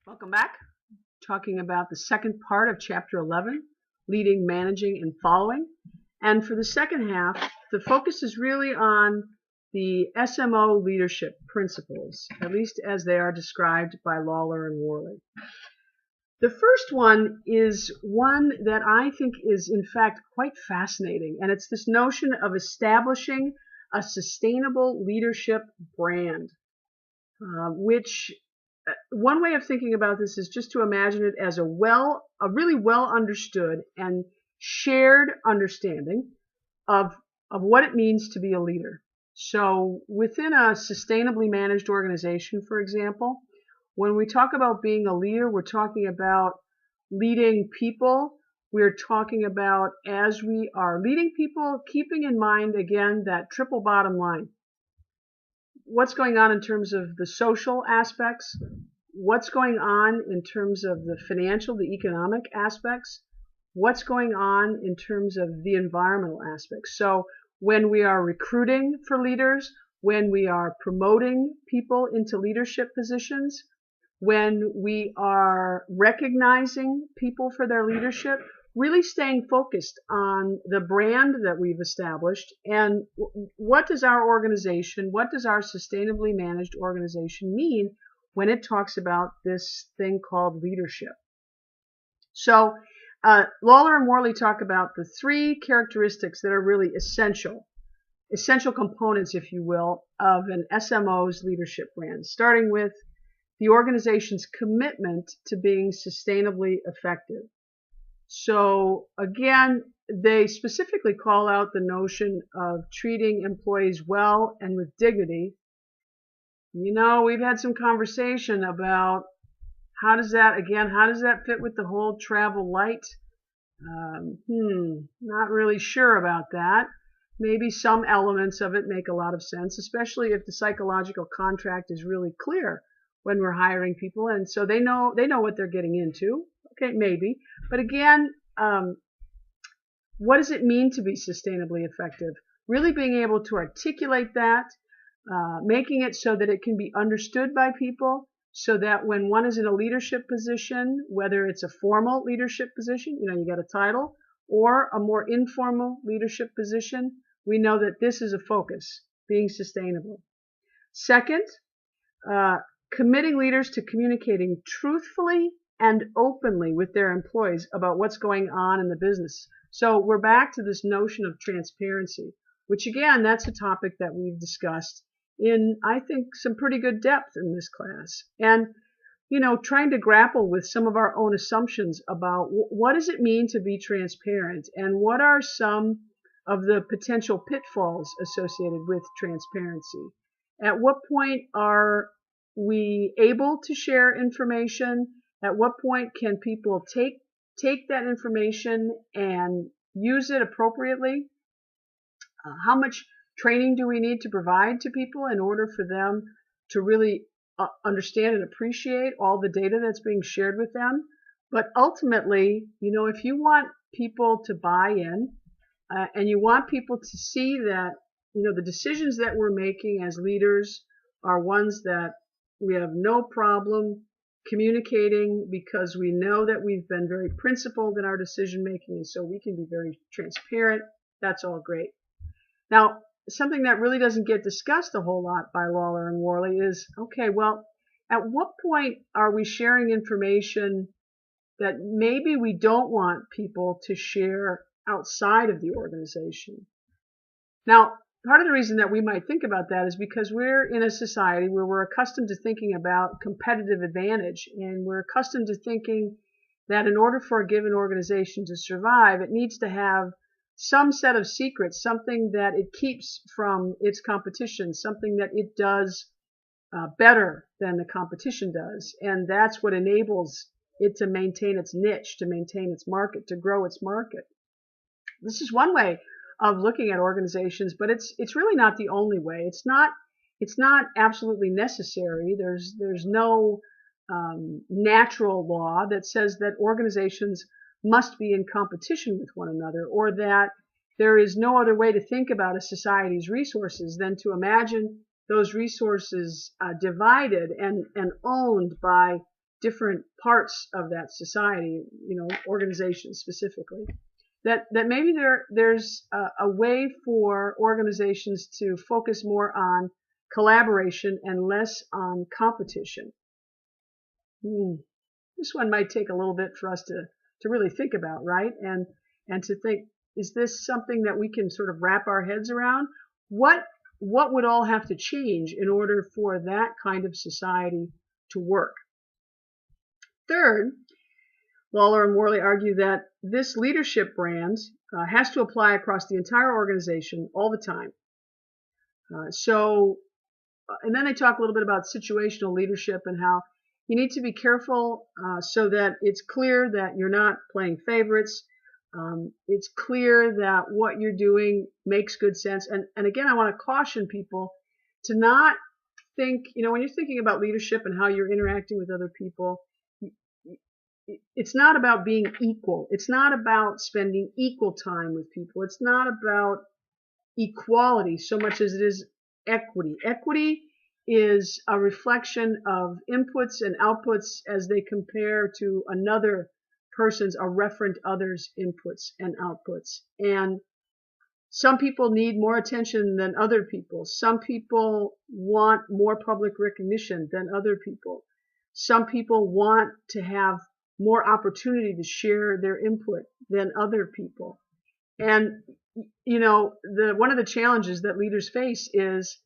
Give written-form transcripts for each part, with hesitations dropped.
Welcome back. Talking about the second part of Chapter 11, Leading, Managing, and Following. And for the second half, the focus is really on the SMO leadership principles, at least as they are described by Lawler and Worley. The first one is one that I think is, in fact, quite fascinating, and it's this notion of establishing a sustainable leadership brand, which one way of thinking about this is just to imagine it as a really well understood and shared understanding of what it means to be a leader. So within a sustainably managed organization, for example, when we talk about being a leader, we're talking about leading people. We're talking about, as we are leading people, keeping in mind, again, that triple bottom line. What's going on in terms of the social aspects, what's going on in terms of the financial, the economic aspects, what's going on in terms of the environmental aspects. So when we are recruiting for leaders, when we are promoting people into leadership positions, when we are recognizing people for their leadership, really staying focused on the brand that we've established and what does our organization, what does our sustainably managed organization mean when it talks about this thing called leadership. So Lawler and Worley talk about the three characteristics that are really essential components, if you will, of an SMO's leadership brand, starting with the organization's commitment to being sustainably effective. So again, they specifically call out the notion of treating employees well and with dignity. You know, we've had some conversation about how does that fit with the whole travel light? Not really sure about that. Maybe some elements of it make a lot of sense, especially if the psychological contract is really clear when we're hiring people, and so they know what they're getting into. Okay, maybe. But again, what does it mean to be sustainably effective? Really being able to articulate that, making it so that it can be understood by people, so that when one is in a leadership position, whether it's a formal leadership position, you know, you got a title, or a more informal leadership position, we know that this is a focus, being sustainable. Second, committing leaders to communicating truthfully and openly with their employees about what's going on in the business. So we're back to this notion of transparency, which again, that's a topic that we've discussed in, I think, some pretty good depth in this class. And, you know, trying to grapple with some of our own assumptions about what does it mean to be transparent and what are some of the potential pitfalls associated with transparency. At what point are we able to share information? At what point can people take that information and use it appropriately? How much training do we need to provide to people in order for them to really understand and appreciate all the data that's being shared with them? But ultimately, you know, if you want people to buy in and you want people to see that, you know, the decisions that we're making as leaders are ones that we have no problem communicating because we know that we've been very principled in our decision making, and so we can be very transparent. That's all great. Now, something that really doesn't get discussed a whole lot by Lawler and Worley is, okay, well, at what point are we sharing information that maybe we don't want people to share outside of the organization? Now, part of the reason that we might think about that is because we're in a society where we're accustomed to thinking about competitive advantage, and we're accustomed to thinking that in order for a given organization to survive, it needs to have some set of secrets, something that it keeps from its competition, something that it does better than the competition does. And that's what enables it to maintain its niche, to maintain its market, to grow its market. This is one way of looking at organizations, but it's really not the only way. It's not absolutely necessary. There's no natural law that says that organizations must be in competition with one another, or that there is no other way to think about a society's resources than to imagine those resources divided and owned by different parts of that society, organizations specifically, that maybe there's a way for organizations to focus more on collaboration and less on competition. This one might take a little bit for us to really think about, right? And to think, is this something that we can sort of wrap our heads around? What would all have to change in order for that kind of society to work? Third, Lawler and Worley argue that this leadership brand has to apply across the entire organization all the time. And then they talk a little bit about situational leadership and how you need to be careful so that it's clear that you're not playing favorites. It's clear that what you're doing makes good sense. And again, I want to caution people to not think, when you're thinking about leadership and how you're interacting with other people, it's not about being equal. It's not about spending equal time with people. It's not about equality so much as it is equity. Equity is a reflection of inputs and outputs as they compare to another person's or referent others' inputs and outputs. And some people need more attention than other people. Some people want more public recognition than other people. Some people want to have more opportunity to share their input than other people. And, one of the challenges that leaders face is,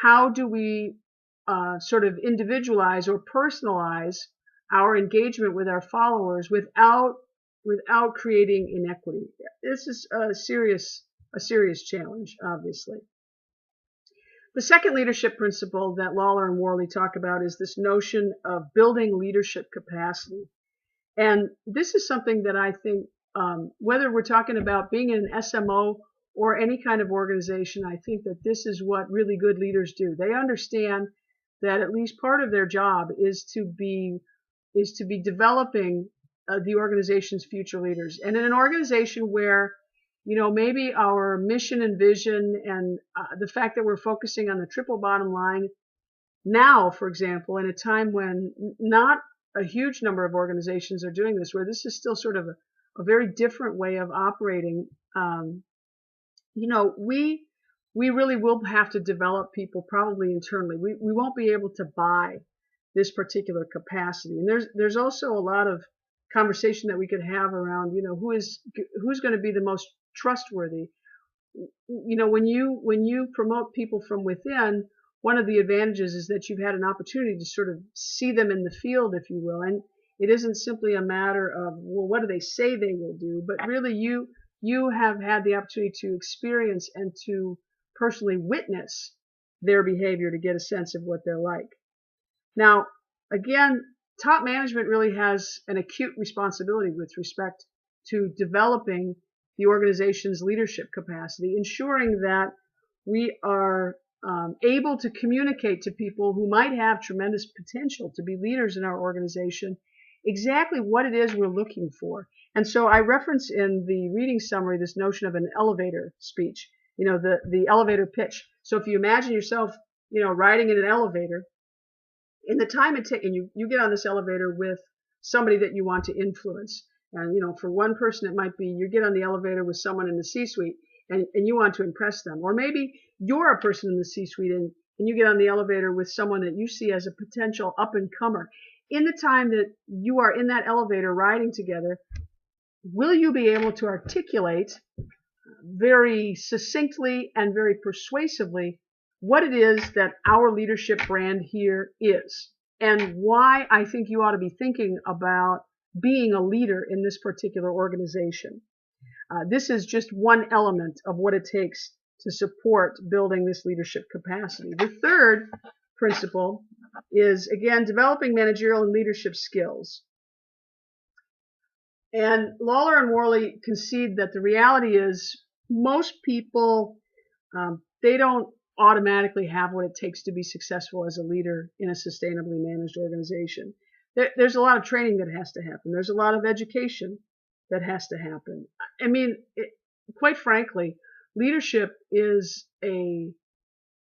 how do we sort of individualize or personalize our engagement with our followers without creating inequity? This is a serious challenge, obviously. The second leadership principle that Lawler and Worley talk about is this notion of building leadership capacity. And this is something that I think, whether we're talking about being in an SMO or any kind of organization, I think that this is what really good leaders do. They understand that at least part of their job is to be developing the organization's future leaders. And in an organization where, maybe our mission and vision and the fact that we're focusing on the triple bottom line now, for example, in a time when not a huge number of organizations are doing this, where this is still sort of a very different way of operating, we really will have to develop people probably internally. We won't be able to buy this particular capacity. And there's also a lot of conversation that we could have around, who's going to be the most trustworthy. When you promote people from within, one of the advantages is that you've had an opportunity to sort of see them in the field, if you will. And it isn't simply a matter of, well, what do they say they will do? But really you have had the opportunity to experience and to personally witness their behavior to get a sense of what they're like. Now, again, top management really has an acute responsibility with respect to developing the organization's leadership capacity, ensuring that we are able to communicate to people who might have tremendous potential to be leaders in our organization exactly what it is we're looking for. And so I reference in the reading summary this notion of an elevator speech, the elevator pitch. So if you imagine yourself, riding in an elevator, in the time it takes, and you get on this elevator with somebody that you want to influence. And, for one person, it might be you get on the elevator with someone in the C-suite and you want to impress them. Or maybe you're a person in the C-suite and you get on the elevator with someone that you see as a potential up-and-comer. In the time that you are in that elevator riding together, will you be able to articulate very succinctly and very persuasively what it is that our leadership brand here is, and why I think you ought to be thinking about being a leader in this particular organization? This is just one element of what it takes to support building this leadership capacity. The third principle is, again, developing managerial and leadership skills. And Lawler and Worley concede that the reality is most people, they don't automatically have what it takes to be successful as a leader in a sustainably managed organization. There's a lot of training that has to happen. There's a lot of education that has to happen. I mean, quite frankly, leadership is a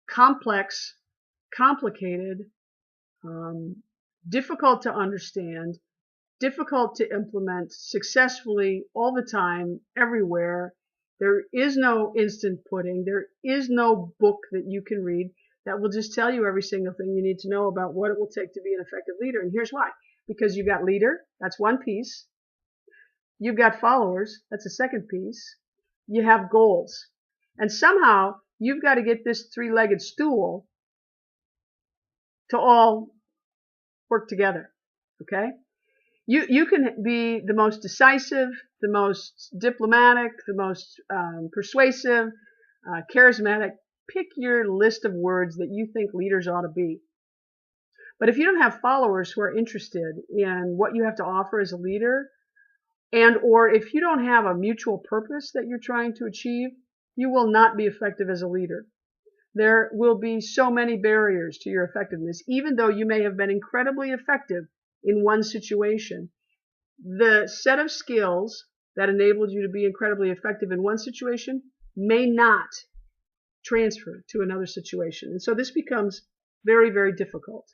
complex, complicated, difficult to understand, difficult to implement successfully all the time, everywhere. There is no instant pudding. There is no book that you can read that will just tell you every single thing you need to know about what it will take to be an effective leader. And here's why. Because you've got leader, that's one piece. You've got followers, that's a second piece. You have goals. And somehow you've got to get this three-legged stool to all work together. Okay? You can be the most decisive, the most diplomatic, the most persuasive, charismatic. Pick your list of words that you think leaders ought to be. But if you don't have followers who are interested in what you have to offer as a leader, and or if you don't have a mutual purpose that you're trying to achieve, you will not be effective as a leader. There will be so many barriers to your effectiveness, even though you may have been incredibly effective in one situation. The set of skills that enabled you to be incredibly effective in one situation may not transfer to another situation. And so this becomes very, very difficult.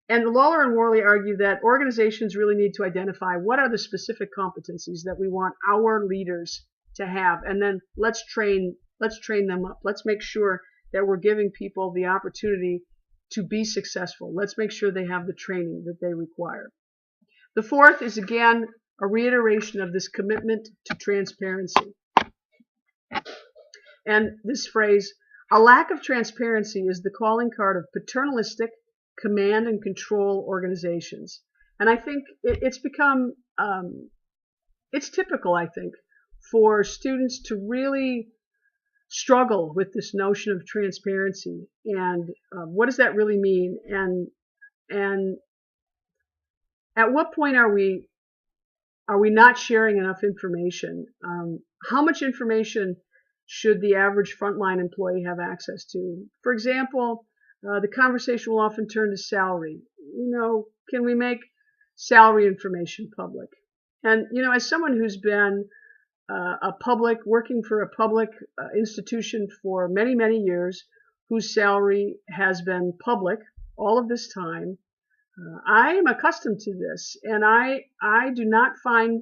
And Lawler and Worley argue that organizations really need to identify what are the specific competencies that we want our leaders to have, and then let's train them up. Let's make sure that we're giving people the opportunity to be successful. Let's make sure they have the training that they require. The fourth is, again, a reiteration of this commitment to transparency. And this phrase, a lack of transparency is the calling card of paternalistic command and control organizations. And I think it's become, it's typical, I think, for students to really struggle with this notion of transparency and what does that really mean, and at what point are we not sharing enough information? How much information should the average frontline employee have access to? For example, the conversation will often turn to salary. Can we make salary information public? And as someone who's been working for a public institution for many, many years, whose salary has been public all of this time, I am accustomed to this, and I do not find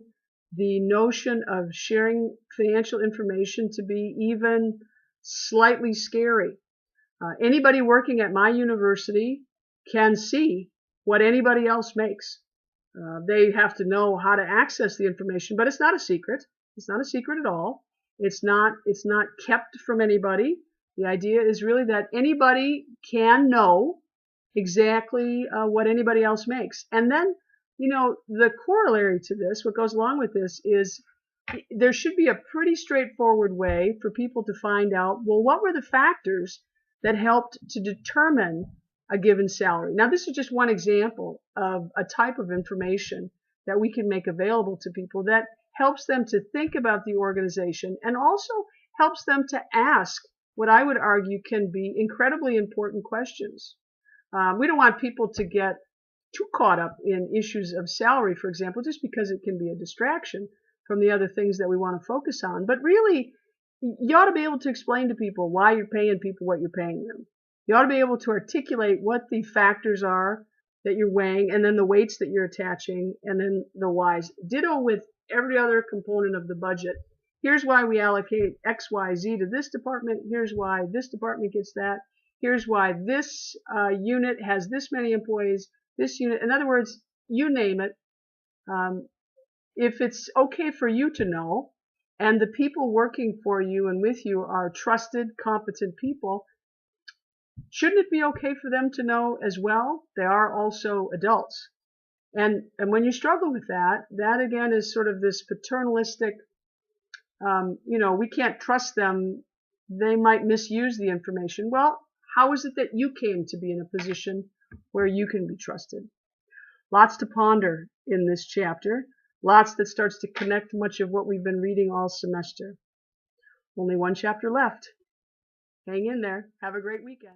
the notion of sharing financial information to be even slightly scary. Anybody working at my university can see what anybody else makes. They have to know how to access the information, but it's not a secret. It's not a secret at all. It's not kept from anybody. The idea is really that anybody can know exactly what anybody else makes. And then, the corollary to this, what goes along with this, is there should be a pretty straightforward way for people to find out, well, what were the factors that helped to determine a given salary? Now, this is just one example of a type of information that we can make available to people that helps them to think about the organization and also helps them to ask what I would argue can be incredibly important questions. We don't want people to get too caught up in issues of salary, for example, just because it can be a distraction from the other things that we want to focus on. But really, you ought to be able to explain to people why you're paying people what you're paying them. You ought to be able to articulate what the factors are that you're weighing, and then the weights that you're attaching, and then the whys. Ditto with every other component of the budget. Here's why we allocate X, Y, Z to this department. Here's why this department gets that. Here's why this unit has this many employees. This unit, in other words, you name it. If it's okay for you to know, and the people working for you and with you are trusted, competent people, shouldn't it be okay for them to know as well? They are also adults. And when you struggle with that, that again is sort of this paternalistic, we can't trust them. They might misuse the information. Well, how is it that you came to be in a position where you can be trusted? Lots to ponder in this chapter. Lots that starts to connect much of what we've been reading all semester. Only one chapter left. Hang in there. Have a great weekend.